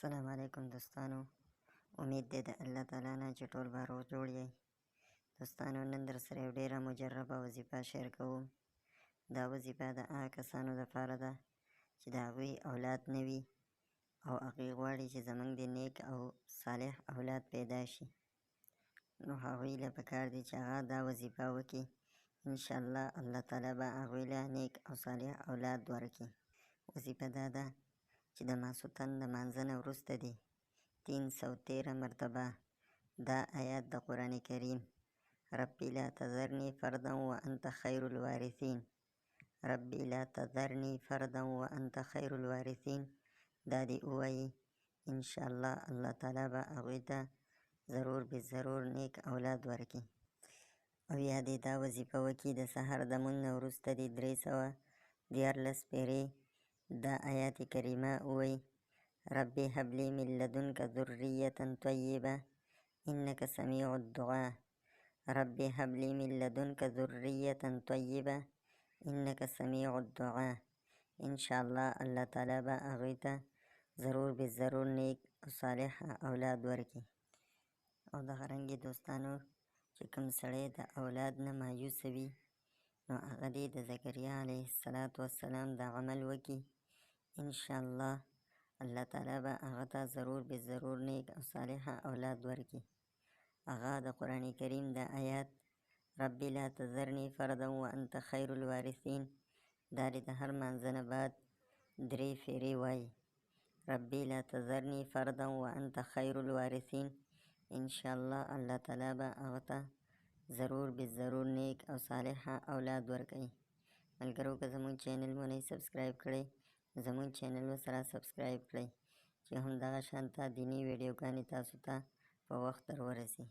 السلام علیکم دوستانو. امید دی د الله تعالی نه چې ټول به روغ جوړ یئ. دوستانو، نن در سره یو ډېره مجربه وظیفه شیر کوم. دا وظیفه د هغه کسانو دپاره ده چې د هغوی اولاد نه وي او هغوی غواړي چې زموږ د نیک او صالح اولاد پیدا شي. نو هغوی له پکار دی چې هغه دا وظیفه وکړي. انشاءالله الله تعالی به هغوی له نیک او صالح اولاد ورکړي. وظیفه دا ده چې د ماسخوتن د لمانځه نه وروسته دې 313 مرتبه دا آیات د قرآن کریم ربی لا تذرنی فردا وانت خیر الوارثین، ربی لا تذرنی فردا وانت خیر الوارثین دا دې ووایي. انشاءالله الله تعالی به هغوی ته ضرور به ضرور نیک اولاد ورکړي. او یا دې دا وظیفه وکړي د سحر د لمونځ نه وروسته دې 314 پیرې دا آیات کریمه ووایي: ربي هب لي من لدنك ذرية طيبة إنك سميع الدعاء، ربي هب لي من لدنك ذرية طيبة إنك سميع الدعاء. انشاءالله الله تعالی به هغوی ته ضرور به ضرور نیک او صالح اولاد ورکړي. او دغه رنګې دوستانو، چې کوم سړی د اولاد نه مایوسه وي، نو هغه دې د زکریا علیه السلام د عمل وکړي. انشاءالله الله تعالی به هغه ته ضرور به ضرور نیک او صالح اولاد ورکړي. هغه د قرآن کریم د آیات ربی لا تذرنی فردا وانت خیر الوارثین دا دې د هر لمانځه نه بعد 3 پیرې وایي: ربی لا تذرنی فردا وانت خیر الوارثین. انشاءالله الله تعالی به هغه ته ضرور به ضرور نیک او صالح اولاد ورکوي. ملګرو، که زموږ چینل مو نه سبسکرایب کړی، زموږ چینل ورسره سبسکرایب کړئ چې همدغه شانته دیني ویډیوګانې تاسو ته په وخت در ورسي.